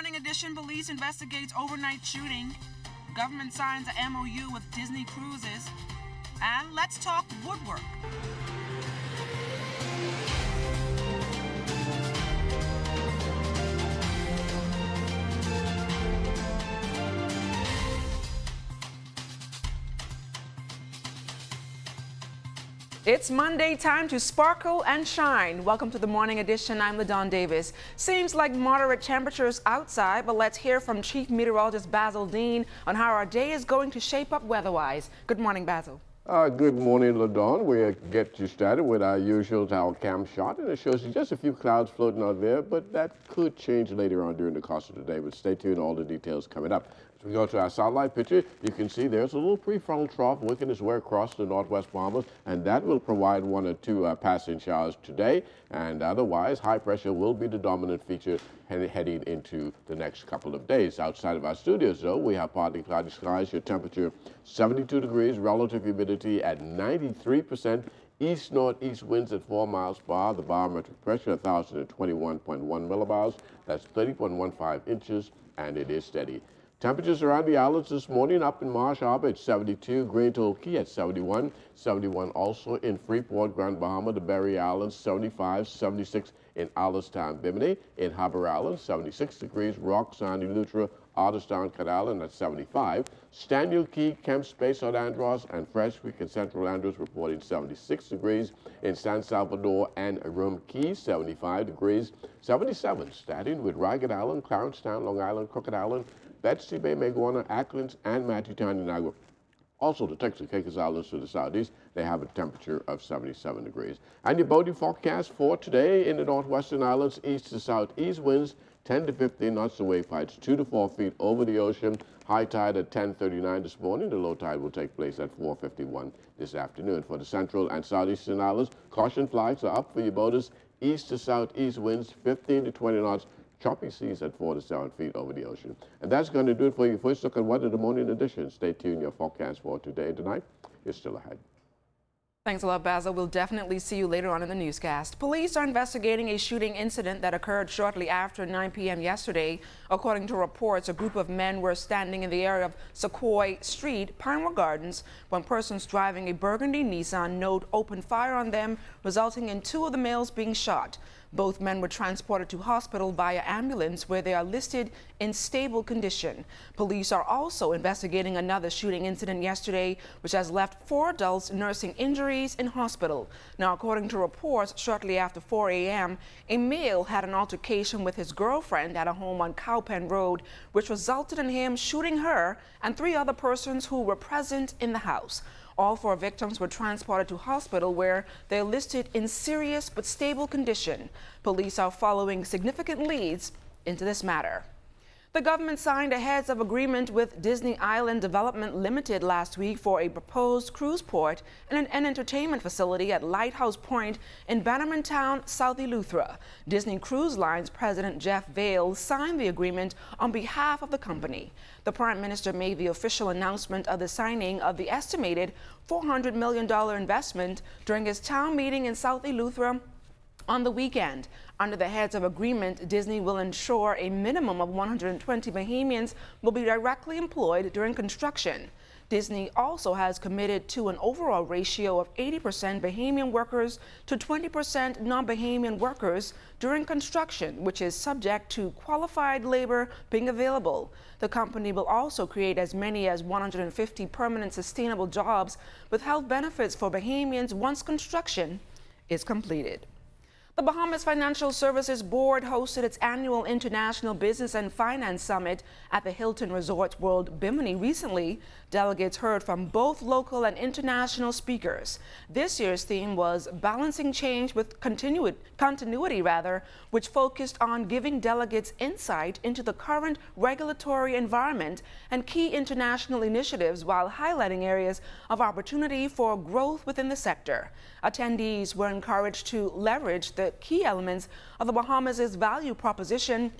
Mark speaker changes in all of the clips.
Speaker 1: Morning Edition, police investigates overnight shooting. Government signs a MOU with Disney Cruises. And let's talk woodwork. It's Monday, time to sparkle and shine. Welcome to the Morning Edition. I'm LaDawn Davis. Seems like moderate temperatures outside, but let's hear from Chief Meteorologist Basil Dean on how our day is going to shape up weather-wise. Good morning, Basil.
Speaker 2: Good morning, LaDawn. We'll get you started with our usual tower cam shot, and it shows you just a few clouds floating out there, but that could change later on during the course of the day. But stay tuned, all the details coming up. As we go to our satellite picture, you can see there's a little prefrontal trough working its way across the northwest Bahamas, and that will provide one or two passing showers today. And otherwise, high pressure will be the dominant feature heading into the next couple of days. Outside of our studios, though, we have partly cloudy skies. Your temperature 72 degrees, relative humidity at 93%. East-northeast winds at 4 miles per hour. The barometric pressure 1,021.1 millibars. That's 30.15 inches, and it is steady. Temperatures around the islands this morning: up in Marsh Harbor at 72, Green Toll Key at 71, 71 also in Freeport, Grand Bahama, the Berry Islands, 75, 76 in Alistown, Bimini, in Harbour Island, 76 degrees, Rock, Sandy, Lutra, Otterstown, Cat Island at 75, Staniel Key, Kemp Space, St. Andros, and Fresh Creek and Central Andros reporting 76 degrees, in San Salvador and Rum Key, 75 degrees, 77 starting with Ragged Island, Clarencetown, Long Island, Crooked Island, Betsy Bay, Maguana, Acklands, and Matthewtown, Niagara. Also, the Texas Caicos Islands to the southeast, they have a temperature of 77 degrees. And your boating forecast for today: in the northwestern islands, east to southeast winds 10 to 15 knots, the wave heights 2 to 4 feet over the ocean. High tide at 10:39 this morning. The low tide will take place at 4:51 this afternoon. For the central and southeastern islands, caution flags are up for your boaters. East to southeast winds 15 to 20 knots. Choppy seas at 4 to 7 feet over the ocean. And that's going to do it for your first look at weather, the Morning Edition. Stay tuned. Your forecast for today and tonight is still ahead.
Speaker 1: Thanks a lot, Basil. We'll definitely see you later on in the newscast. Police are investigating a shooting incident that occurred shortly after 9 p.m. yesterday. According to reports, a group of men were standing in the area of Sequoia Street, Pinewood Gardens, when persons driving a burgundy Nissan Note opened fire on them, resulting in 2 of the males being shot. Both men were transported to hospital via ambulance, where they are listed in stable condition. Police are also investigating another shooting incident yesterday, which has left 4 adults nursing injuries in hospital. Now, according to reports, shortly after 4 a.m., a male had an altercation with his girlfriend at a home on Cowpen Road, which resulted in him shooting her and 3 other persons who were present in the house. All 4 victims were transported to hospital, where they're listed in serious but stable condition. Police are following significant leads into this matter. The government signed a heads-of agreement with Disney Island Development Limited last week for a proposed cruise port and an entertainment facility at Lighthouse Point in Bannerman Town, South Eleuthera. Disney Cruise Line's President Jeff Vail signed the agreement on behalf of the company. The Prime Minister made the official announcement of the signing of the estimated $400 million investment during his town meeting in South Eleuthera on the weekend. Under the heads of agreement, Disney will ensure a minimum of 120 Bahamians will be directly employed during construction. Disney also has committed to an overall ratio of 80% Bahamian workers to 20% non-Bahamian workers during construction, which is subject to qualified labor being available. The company will also create as many as 150 permanent sustainable jobs with health benefits for Bahamians once construction is completed. The Bahamas Financial Services Board hosted its annual International Business and Finance Summit at the Hilton Resorts World Bimini recently. Delegates heard from both local and international speakers. This year's theme was Balancing Change with Continuity, which focused on giving delegates insight into the current regulatory environment and key international initiatives, while highlighting areas of opportunity for growth within the sector. Attendees were encouraged to leverage the key elements of the Bahamas' value proposition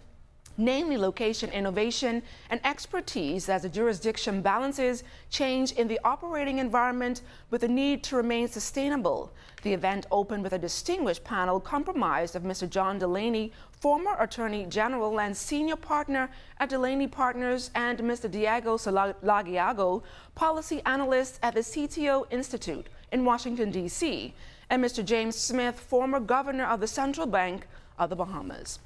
Speaker 1: namely location innovation and expertise as the jurisdiction balances change in the operating environment with the need to remain sustainable. The event opened with a distinguished panel comprised of Mr. John Delaney, former Attorney General and senior partner at Delaney Partners, and Mr. Diego Lagiago, policy analyst at the CTO Institute in Washington, D.C., and Mr. James Smith, former governor of the Central Bank of the Bahamas.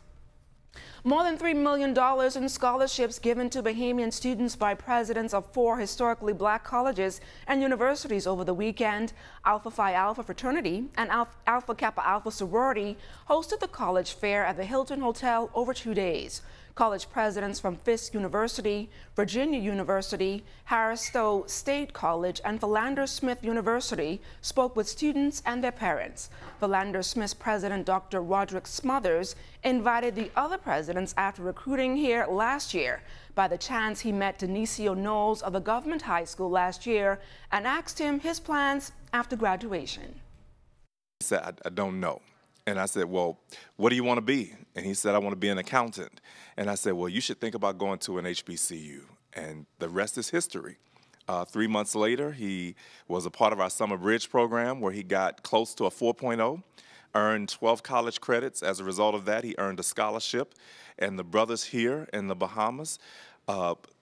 Speaker 1: More than $3 million in scholarships given to Bahamian students by presidents of 4 historically black colleges and universities over the weekend. Alpha Phi Alpha fraternity and Alpha Kappa Alpha sorority hosted the college fair at the Hilton Hotel over 2 days. College presidents from Fisk University, Virginia University, Harris Stowe State College, and Philander Smith University spoke with students and their parents. Philander Smith's president, Dr. Roderick Smothers, invited the other presidents after recruiting here last year. By the chance, he met Denicio Knowles of the government high school last year and asked him his plans after graduation.
Speaker 3: He said, I don't know. And I said, well, what do you want to be? And he said, I want to be an accountant. And I said, well, you should think about going to an HBCU. And the rest is history. 3 months later, he was a part of our Summer Bridge program where he got close to a 4.0, earned 12 college credits. As a result of that, he earned a scholarship. And the brothers here in the Bahamas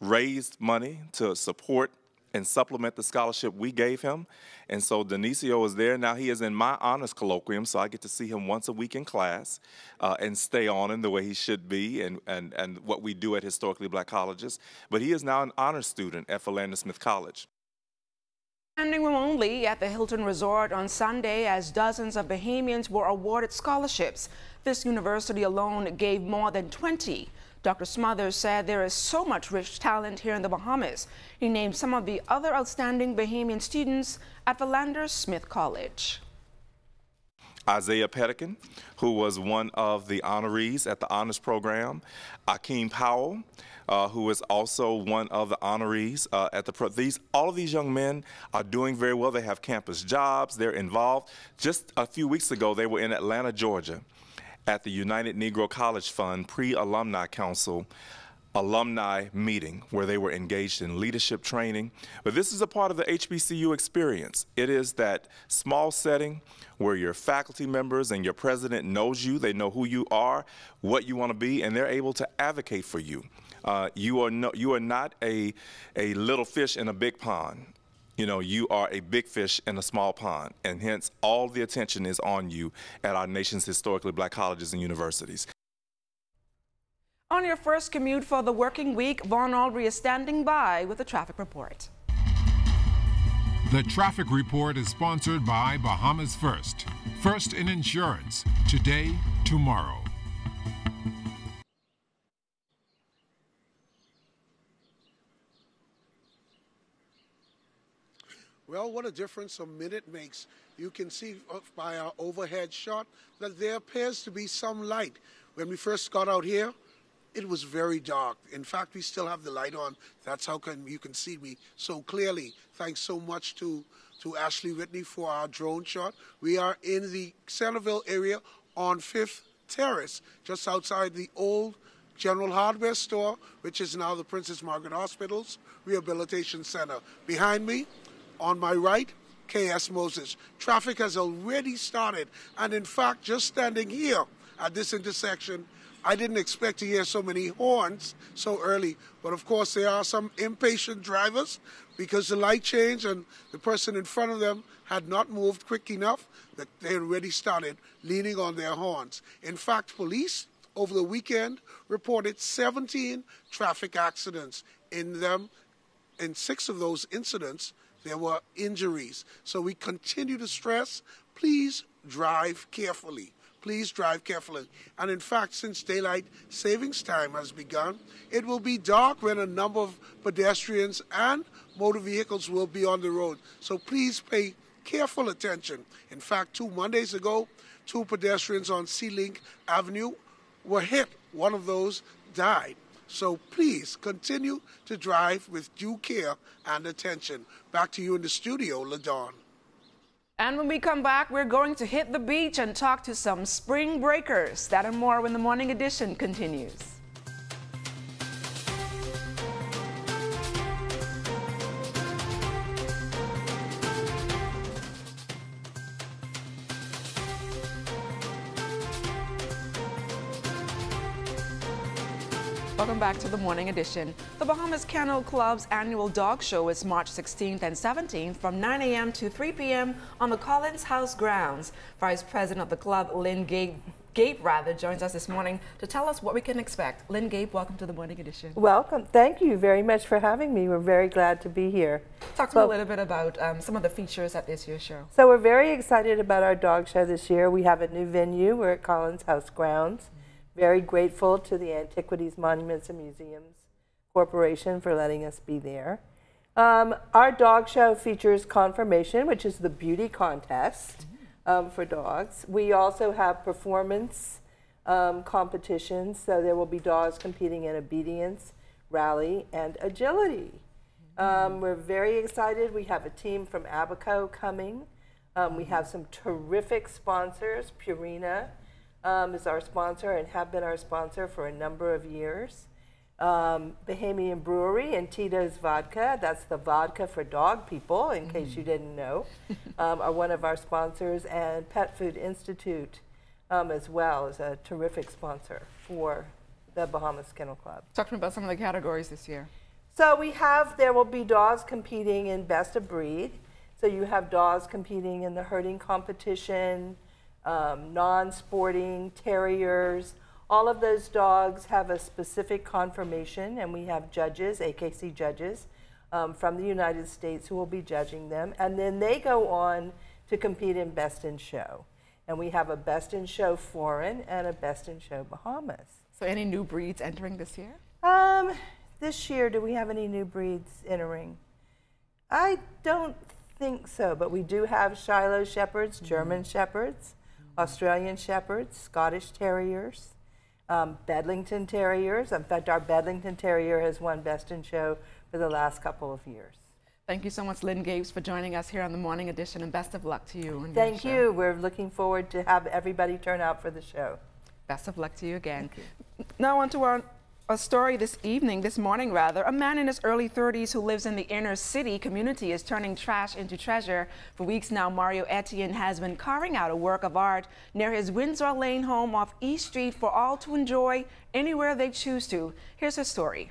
Speaker 3: raised money to support and supplement the scholarship we gave him. And so Denicio is there. Now he is in my honors colloquium, so I get to see him once a week in class and stay on him the way he should be and what we do at historically black colleges. But he is now an honors student at Philander Smith College.
Speaker 1: Standing room only at the Hilton Resort on Sunday as dozens of Bahamians were awarded scholarships. This university alone gave more than 20. Dr. Smothers said there is so much rich talent here in the Bahamas. He named some of the other outstanding Bahamian students at Philander Smith College.
Speaker 3: Isaiah Pettikin, who was one of the honorees at the honors program. Akeem Powell, who is also one of the honorees at the all of these young men are doing very well. They have campus jobs. They're involved. Just a few weeks ago, they were in Atlanta, Georgia, at the United Negro College Fund Pre-Alumni Council alumni meeting where they were engaged in leadership training. But this is a part of the HBCU experience. It is that small setting where your faculty members and your president knows you, they know who you are, what you want to be, and they're able to advocate for you. You are not a little fish in a big pond. You know, you are a big fish in a small pond, and hence all the attention is on you at our nation's historically black colleges and universities.
Speaker 1: On your first commute for the working week, Vaughn Aldry is standing by with a traffic report.
Speaker 4: The traffic report is sponsored by Bahamas First. First in insurance, today, tomorrow.
Speaker 5: Well, what a difference a minute makes. You can see by our overhead shot that there appears to be some light. When we first got out here, it was very dark. In fact, we still have the light on. That's how you can see me so clearly. Thanks so much to Ashley Whitney for our drone shot. We are in the Centerville area on 5th Terrace, just outside the old General Hardware store, which is now the Princess Margaret Hospital's Rehabilitation Center. Behind me, on my right, K.S. Moses. Traffic has already started, and in fact, just standing here at this intersection, I didn't expect to hear so many horns so early. But of course, there are some impatient drivers because the light changed and the person in front of them had not moved quick enough that they already started leaning on their horns. In fact, police over the weekend reported 17 traffic accidents. In 6 of those incidents, there were injuries. So we continue to stress, please drive carefully. Please drive carefully. And in fact, since daylight savings time has begun, it will be dark when a number of pedestrians and motor vehicles will be on the road. So please pay careful attention. In fact, 2 Mondays ago, 2 pedestrians on Sea-Link Avenue were hit. One of those died. So please continue to drive with due care and attention. Back to you in the studio, LaDawn.
Speaker 1: And when we come back, we're going to hit the beach and talk to some spring breakers. That and more when the Morning Edition continues. Welcome back to the Morning Edition. The Bahamas Kennel Club's annual dog show is March 16th and 17th from 9 a.m. to 3 p.m. on the Collins House grounds. Vice President of the club, Lynn Gabe joins us this morning to tell us what we can expect. Lynn Gabe, welcome to the Morning Edition.
Speaker 6: Welcome. Thank you very much for having me. We're very glad to be here.
Speaker 1: Talk to me a little bit about some of the features at this year's show.
Speaker 6: So we're very excited about our dog show this year. We have a new venue. We're at Collins House grounds. Very grateful to the Antiquities, Monuments and Museums Corporation for letting us be there. Our dog show features Conformation, which is the beauty contest for dogs. We also have performance competitions, so there will be dogs competing in obedience, rally, and agility. We're very excited. We have a team from Abaco coming. We have some terrific sponsors. Purina is our sponsor and have been our sponsor for a number of years. Bahamian Brewery and Tito's Vodka, that's the vodka for dog people, in case you didn't know, are one of our sponsors. And Pet Food Institute as well is a terrific sponsor for the Bahamas Kennel Club.
Speaker 1: Talk to me about some of the categories this year.
Speaker 6: So there will be dogs competing in Best of Breed. So you have dogs competing in the herding competition, non-sporting, terriers. All of those dogs have a specific conformation, and we have judges, AKC judges, from the United States who will be judging them. And then they go on to compete in Best in Show. And we have a Best in Show Foreign and a Best in Show Bahamas.
Speaker 1: So any new breeds entering this year?
Speaker 6: This year, do we have any new breeds entering? I don't think so, but we do have Shiloh Shepherds, German Shepherds, Australian Shepherds, Scottish Terriers, Bedlington Terriers. In fact, our Bedlington Terrier has won Best in Show for the last couple of years.
Speaker 1: Thank you so much, Lynn Gabes, for joining us here on the Morning Edition, and best of luck to you.
Speaker 6: Thank you. We're looking forward to have everybody turn out for the show.
Speaker 1: Best of luck to you again. Now on to a story this morning. A man in his early 30s who lives in the inner city community is turning trash into treasure. For weeks now, Mario Etienne has been carving out a work of art near his Windsor Lane home off East Street for all to enjoy anywhere they choose to. Here's his story.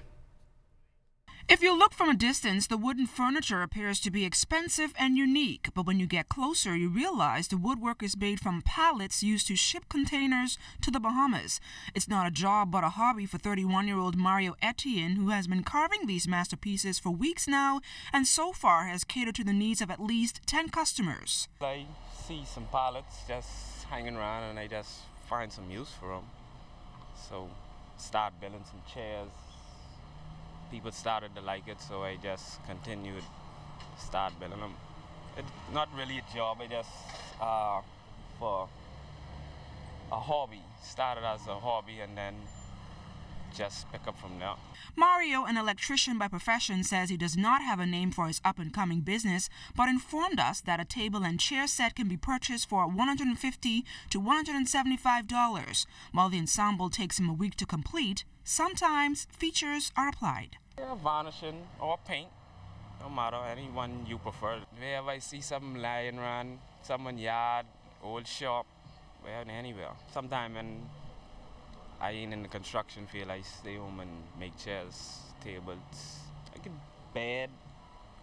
Speaker 1: If you look from a distance, the wooden furniture appears to be expensive and unique, but when you get closer, you realize the woodwork is made from pallets used to ship containers to the Bahamas. It's not a job, but a hobby for 31-year-old Mario Etienne, who has been carving these masterpieces for weeks now, and so far has catered to the needs of at least 10 customers.
Speaker 7: I see some pallets just hanging around, and I just find some use for them. So start building some chairs. People started to like it, so I just continued, start building them. It's not really a job, I just for a hobby. Started as a hobby and then just pick up from there. Mario, an electrician by profession, says he does not have a name for his up-and-coming business, but informed us that a table and chair set can be purchased for $150 to $175. While the ensemble takes him a week to complete, sometimes features are applied. Yeah, varnishing or paint, no matter, anyone you prefer. Wherever I see something lying around, someone's yard, old shop, anywhere. Sometimes when I ain't in the construction field, I stay home and make chairs, tables, I can bed,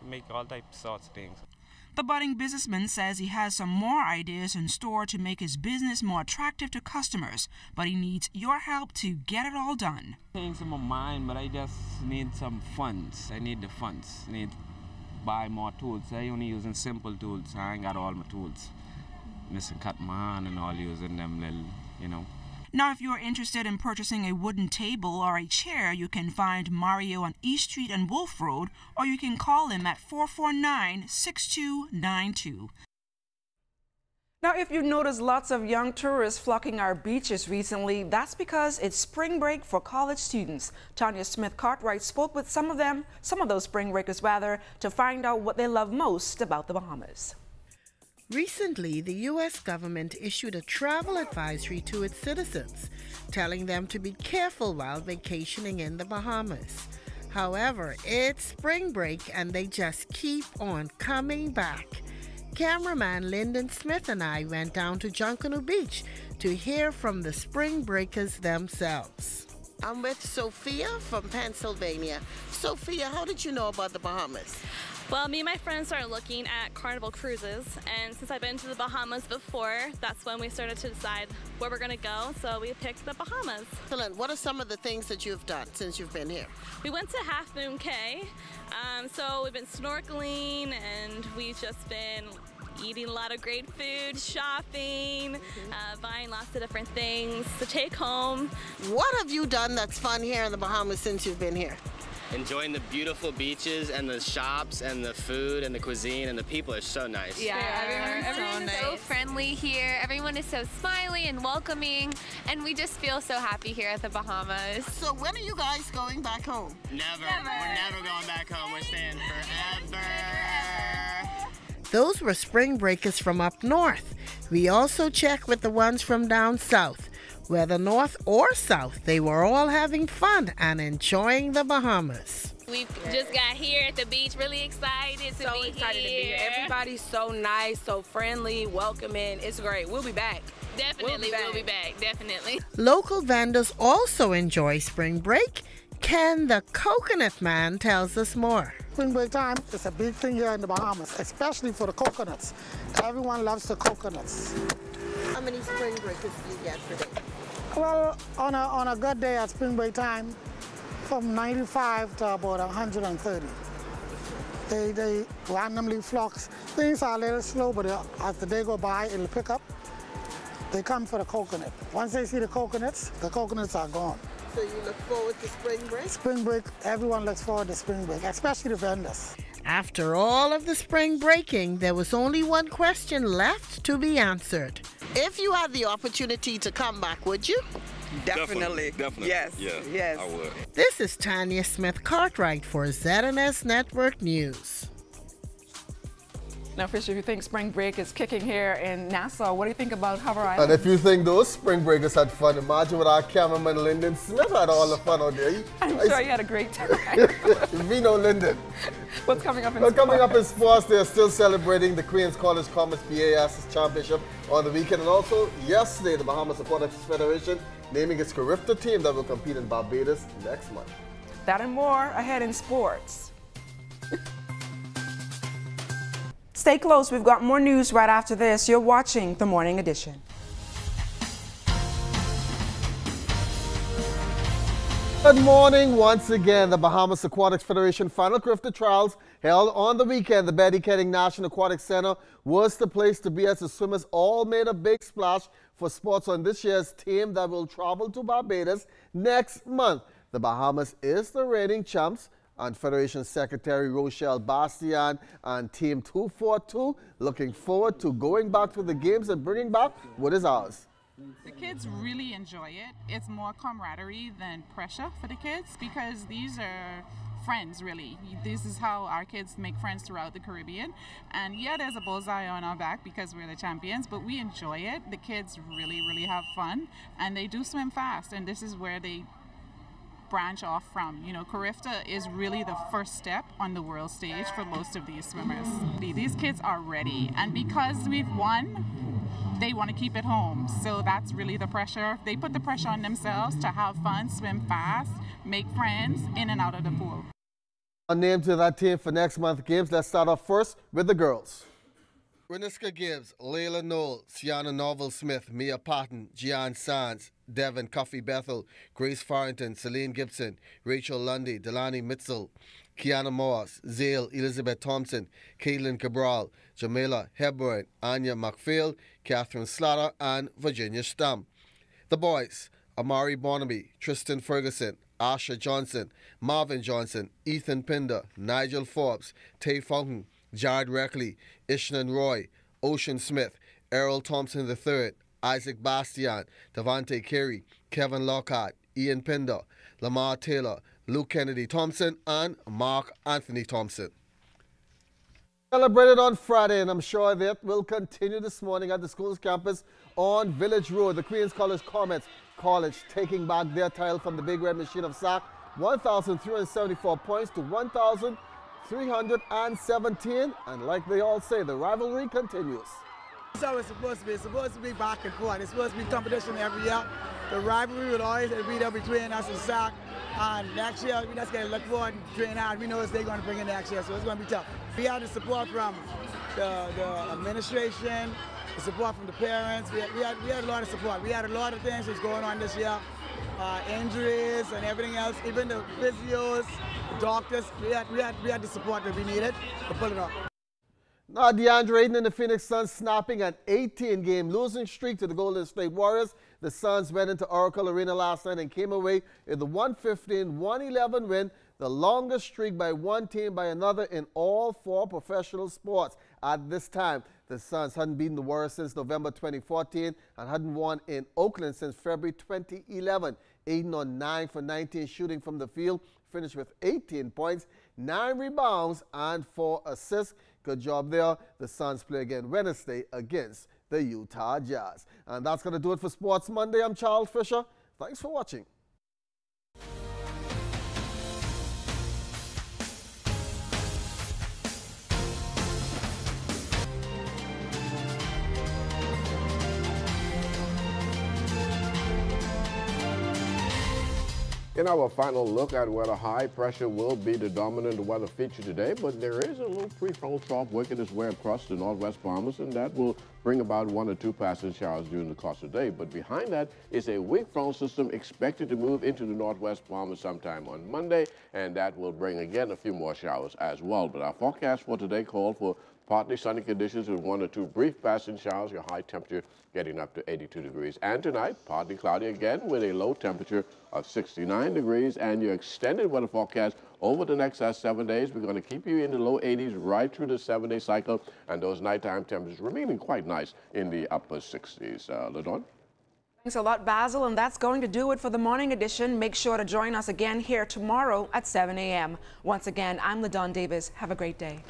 Speaker 7: make all types sorts of things. The budding businessman says he has some more ideas in store to make his business more attractive to customers, but he needs your help to get it all done. Things in my mind, but I just need some funds. I need the funds. I need to buy more tools. I only using simple tools. I ain't got all my tools. Missing cut my hand and all using them little, Now, if you are interested in purchasing a wooden table or a chair, you can find Mario on East Street and Wolf Road, or you can call him at 449-6292. Now, if you notice lots of young tourists flocking our beaches recently, that's because it's spring break for college students. Tanya Smith-Cartwright spoke with some of those spring breakers to find out what they love most about the Bahamas.
Speaker 8: Recently, the U.S. government issued a travel advisory to its citizens, telling them to be careful while vacationing in the Bahamas. However, it's spring break and they just keep on coming back. Cameraman Lyndon Smith and I went down to Junkanoo Beach to hear from the spring breakers themselves. I'm with Sophia from Pennsylvania. Sophia, how did you know about the Bahamas?
Speaker 9: Well, me and my friends started looking at Carnival cruises, and since I've been to the Bahamas before, that's when we started to decide where we're going to go, so we picked the Bahamas.
Speaker 8: Excellent. What are some of the things that you've done since you've been here?
Speaker 9: We went to Half Moon Cay, so we've been snorkeling, and we've just been eating a lot of great food, shopping, buying lots of different things to take home.
Speaker 8: What have you done that's fun here in the Bahamas since you've been here?
Speaker 10: Enjoying the beautiful beaches and the shops and the food and the cuisine, and the people are so nice.
Speaker 11: Yeah, everyone is so friendly here. Everyone is so smiley and welcoming, and we just feel so happy here at the Bahamas.
Speaker 8: So when are you guys going back home?
Speaker 10: Never. We're never going back home. We're staying forever.
Speaker 8: Those were spring breakers from up north. We also checked with the ones from down south. Whether north or south, they were all having fun and enjoying the Bahamas.
Speaker 9: We just got here at the beach, really excited to be here.
Speaker 12: Everybody's so nice, so friendly, welcoming. It's great. We'll be back.
Speaker 9: Definitely, we'll be back. Definitely.
Speaker 8: Local vendors also enjoy spring break. Ken the Coconut Man tells us more.
Speaker 13: Spring break time is a big thing here in the Bahamas, especially for the coconuts. Everyone loves the coconuts.
Speaker 8: How many spring breakers do you get per day?
Speaker 13: Well, on a good day at spring break time, from 95 to about 130. They randomly flocks. Things are a little slow, but as the day go by, it'll pick up. They come for the coconut. Once they see the coconuts are gone.
Speaker 8: So you look forward to spring break?
Speaker 13: Spring break, everyone looks forward to spring break, especially the vendors.
Speaker 8: After all of the spring breaking, there was only one question left to be answered. If you had the opportunity to come back, would you?
Speaker 14: Definitely. Yes. Yes.
Speaker 10: I would.
Speaker 8: This is Tanya Smith Cartwright for ZNS Network News.
Speaker 1: Now, Fisher, if you think spring break is kicking here in Nassau, what do you think about Harbor Island?
Speaker 15: And if you think those spring breakers had fun, imagine what our cameraman Lyndon Smith had all the fun out there.
Speaker 1: I'm sure he had a great time.
Speaker 15: We know Lyndon.
Speaker 1: What's coming up in sports?
Speaker 15: Coming up in sports, they're still celebrating the Queen's College Commerce PAS Championship on the weekend. And also, yesterday, the Bahamas Aquatics Federation naming its Carifta team that will compete in Barbados next month.
Speaker 1: That and more ahead in sports. Stay close. We've got more news right after this. You're watching The Morning Edition.
Speaker 15: Good morning once again. The Bahamas Aquatics Federation final Carifta trials held on the weekend. The Betty Kenning National Aquatic Center was the place to be as the swimmers all made a big splash for sports on this year's team that will travel to Barbados next month. The Bahamas is the reigning champs, and Federation Secretary Rochelle Bastian and Team 242 looking forward to going back to the games and bringing back what is ours.
Speaker 16: The kids really enjoy it. It's more camaraderie than pressure for the kids because these are friends, really. This is how our kids make friends throughout the Caribbean. And yeah, there's a bullseye on our back because we're the champions, but we enjoy it. The kids really have fun, and they do swim fast, and this is where they branch off from. You know, Carifta is really the first step on the world stage for most of these swimmers. These kids are ready, and because we've won, they want to keep it home. So that's really the pressure. They put the pressure on themselves to have fun, swim fast, make friends in and out of the pool.
Speaker 15: A name to that team for next month's games. Let's start off first with the girls. Reniska Gibbs, Layla Knoll, Sienna Novell-Smith, Mia Patton, Gian Sands, Devin Cuffey Bethel, Grace Farrington, Celine Gibson, Rachel Lundy, Delaney Mitchell, Kiana Moss, Zale Elizabeth Thompson, Caitlin Cabral, Jamila Hepburn, Anya McPhail, Catherine Slatter, and Virginia Stum. The boys, Amari Barnaby, Tristan Ferguson, Asha Johnson, Marvin Johnson, Ethan Pinder, Nigel Forbes, Tay Fountain, Jared Reckley, Ishnan Roy, Ocean Smith, Errol Thompson III, Isaac Bastian, Devante Carey, Kevin Lockhart, Ian Pinder, Lamar Taylor, Luke Kennedy Thompson, and Mark Anthony Thompson. Celebrated on Friday, and I'm sure that will continue this morning at the school's campus on Village Road. The Queen's College Comets College taking back their title from the Big Red Machine of SAC, 1,374 points to 1,317, and like they all say, the rivalry continues.
Speaker 17: That's how it's supposed to be. It's supposed to be back and forth. It's supposed to be competition every year. The rivalry will always be there between us and SAC. And next year, we just got to look forward and train hard. We know what they're going to bring in next year, so it's going to be tough. We had the support from the administration, the support from the parents. We had a lot of support. We had a lot of things that's going on this year. Injuries and everything else, even the physios, the doctors. We had the support that we needed to pull it off.
Speaker 15: Now, DeAndre Ayton and the Phoenix Suns snapping an 18-game losing streak to the Golden State Warriors. The Suns went into Oracle Arena last night and came away with a 115-111 win, the longest streak by one team by another in all 4 professional sports. At this time, the Suns hadn't beaten the Warriors since November 2014 and hadn't won in Oakland since February 2011. Ayton on 9 for 19 shooting from the field, finished with 18 points, 9 rebounds, and 4 assists. Good job there. The Suns play again Wednesday against the Utah Jazz. And that's going to do it for Sports Monday. I'm Charles Fisher. Thanks for watching.
Speaker 2: In our final look at weather, high pressure will be the dominant weather feature today, but there is a little pre-front trough working its way across the northwest Bahamas, and that will bring about 1 or 2 passing showers during the course of the day. But behind that is a weak front system expected to move into the northwest Bahamas sometime on Monday, and that will bring again a few more showers as well. But our forecast for today called for partly sunny conditions with 1 or 2 brief passing showers, your high temperature getting up to 82 degrees. And tonight, partly cloudy again with a low temperature of 69 degrees. And your extended weather forecast over the next 7 days, we're going to keep you in the low 80s right through the 7-day cycle. And those nighttime temperatures remaining quite nice in the upper 60s. LaDawn?
Speaker 1: Thanks a lot, Basil, and that's going to do it for the morning edition. Make sure to join us again here tomorrow at 7 a.m. Once again, I'm LaDawn Davis. Have a great day.